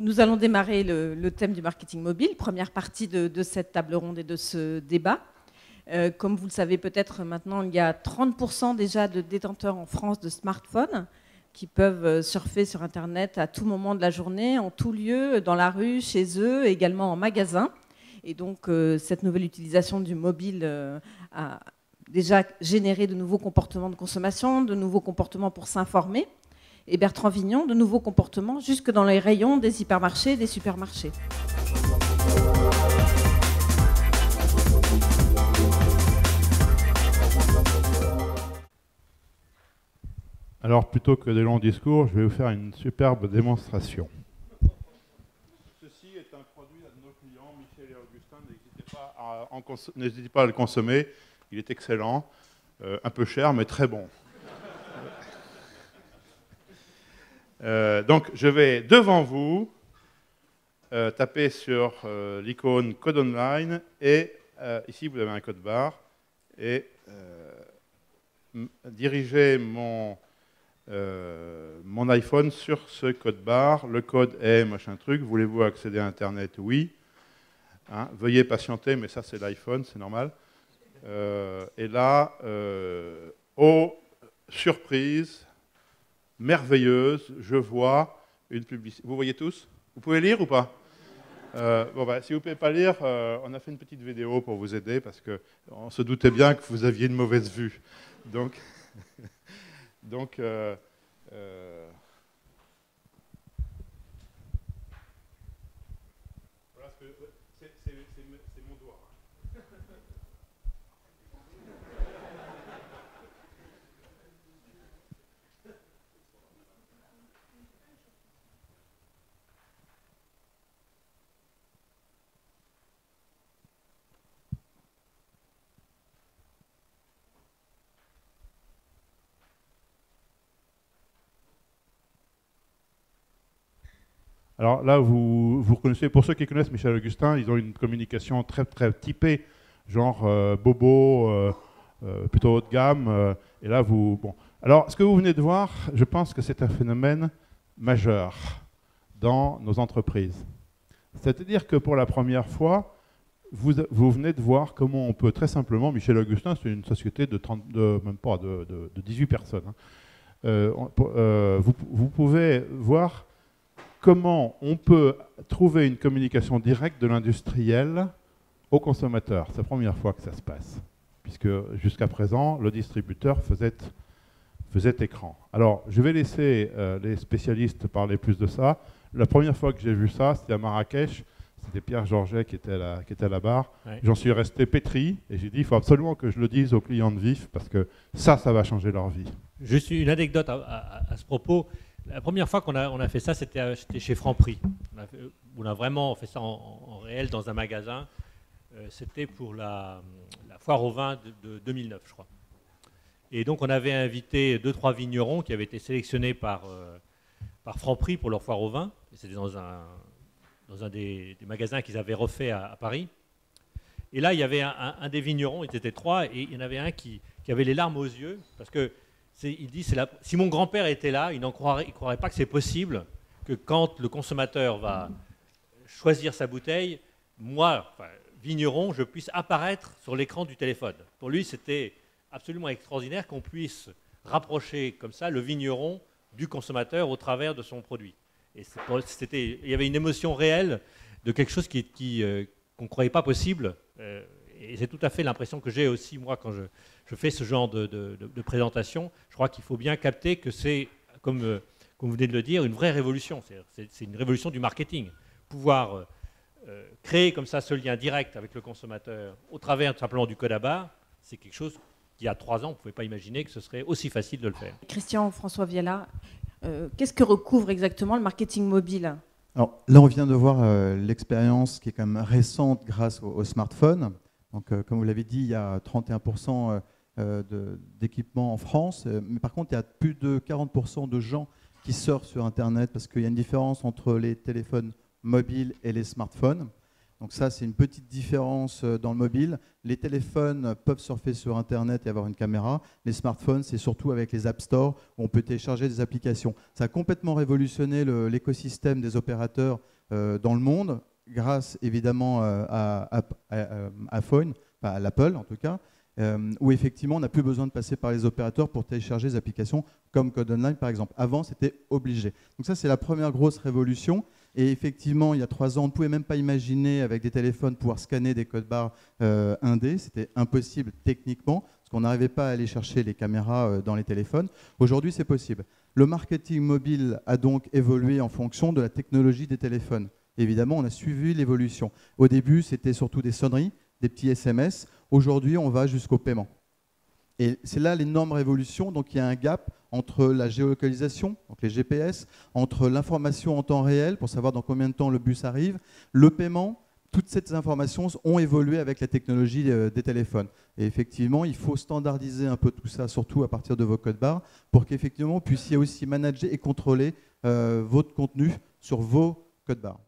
nous allons démarrer le thème du marketing mobile, première partie de cette table ronde et de ce débat. Comme vous le savez peut-être maintenant, il y a 30% déjà de détenteurs en France de smartphones qui peuvent surfer sur Internet à tout moment de la journée, en tout lieu, dans la rue, chez eux, également en magasin. Et donc cette nouvelle utilisation du mobile a déjà généré de nouveaux comportements de consommation, de nouveaux comportements pour s'informer. Et Bertrand Vignon, de nouveaux comportements jusque dans les rayons des hypermarchés et des supermarchés. Alors, plutôt que des longs discours, je vais vous faire une superbe démonstration. Ceci est un produit de nos clients, Michel et Augustin. N'hésitez pas à le consommer. Il est excellent, un peu cher, mais très bon. Donc, je vais devant vous taper sur l'icône Code Online et ici, vous avez un code barre et diriger mon iPhone sur ce code barre. Le code est machin truc. Voulez-vous accéder à Internet? Oui. Hein, veuillez patienter, mais ça, c'est l'iPhone, c'est normal. Et là, oh, surprise merveilleuse, je vois une publicité. Vous voyez tous? Vous pouvez lire ou pas? Bon, bah, si vous ne pouvez pas lire, on a fait une petite vidéo pour vous aider parce qu'on se doutait bien que vous aviez une mauvaise vue. Donc, voilà ce que c'est mon doigt. Alors là, vous reconnaissez, pour ceux qui connaissent Michel Augustin, ils ont une communication très très typée, genre bobo, plutôt haut de gamme. Et là, bon. Alors, ce que vous venez de voir, je pense que c'est un phénomène majeur dans nos entreprises. C'est-à-dire que pour la première fois, vous venez de voir comment on peut très simplement, Michel Augustin, c'est une société même pas de 18 personnes. Hein. Vous pouvez voir comment on peut trouver une communication directe de l'industriel au consommateur. C'est la première fois que ça se passe, puisque jusqu'à présent, le distributeur faisait écran. Alors, je vais laisser les spécialistes parler plus de ça. La première fois que j'ai vu ça, c'était à Marrakech. C'était Pierre Georget qui était à la barre. Ouais. J'en suis resté pétri et j'ai dit il faut absolument que je le dise aux clients de Vif parce que ça va changer leur vie. Juste une anecdote à ce propos. La première fois qu'on a fait ça, c'était chez Franprix. On a vraiment fait ça en réel dans un magasin. C'était pour la foire au vin de 2009, je crois. Et donc on avait invité 2-3 vignerons qui avaient été sélectionnés par Franprix pour leur foire au vin. C'était dans un des magasins qu'ils avaient refait à Paris. Et là, il y avait un des vignerons, ils étaient 3, et il y en avait un qui avait les larmes aux yeux, parce que il dit, si mon grand-père était là, il ne croirait pas que c'est possible que quand le consommateur va choisir sa bouteille, moi, vigneron, je puisse apparaître sur l'écran du téléphone. Pour lui, c'était absolument extraordinaire qu'on puisse rapprocher comme ça le vigneron du consommateur au travers de son produit. Et il y avait une émotion réelle de quelque chose qu'on ne croyait pas possible. Et c'est tout à fait l'impression que j'ai aussi, moi, quand je fais ce genre de présentation. Je crois qu'il faut bien capter que c'est, comme vous venez de le dire, une vraie révolution. C'est une révolution du marketing. Pouvoir créer comme ça ce lien direct avec le consommateur au travers tout simplement du code à barre, c'est quelque chose qu'il y a 3 ans, on ne pouvait pas imaginer que ce serait aussi facile de le faire. Christian François Viala, qu'est-ce que recouvre exactement le marketing mobile? Alors, là, on vient de voir l'expérience qui est quand même récente grâce au smartphone. Donc, comme vous l'avez dit, il y a 31% d'équipements en France. Mais par contre, il y a plus de 40% de gens qui surfent sur Internet parce qu'il y a une différence entre les téléphones mobiles et les smartphones. Donc ça, c'est une petite différence dans le mobile. Les téléphones peuvent surfer sur Internet et avoir une caméra. Les smartphones, c'est surtout avec les App Store où on peut télécharger des applications. Ça a complètement révolutionné l'écosystème des opérateurs dans le monde, grâce évidemment à iPhone, à l'Apple en tout cas, où effectivement on n'a plus besoin de passer par les opérateurs pour télécharger des applications comme Code Online par exemple. Avant, c'était obligé. Donc ça, c'est la première grosse révolution. Et effectivement, il y a 3 ans, on ne pouvait même pas imaginer avec des téléphones pouvoir scanner des codes barres 1D. C'était impossible techniquement, parce qu'on n'arrivait pas à aller chercher les caméras dans les téléphones. Aujourd'hui, c'est possible. Le marketing mobile a donc évolué en fonction de la technologie des téléphones. Évidemment, on a suivi l'évolution. Au début, c'était surtout des sonneries, des petits SMS. Aujourd'hui, on va jusqu'au paiement. Et c'est là l'énorme révolution. Donc il y a un gap entre la géolocalisation, donc les GPS, entre l'information en temps réel pour savoir dans combien de temps le bus arrive, le paiement. Toutes ces informations ont évolué avec la technologie des téléphones. Et effectivement, il faut standardiser un peu tout ça, surtout à partir de vos codes barres, pour qu'effectivement vous puissiez aussi manager et contrôler votre contenu sur vos codes barres.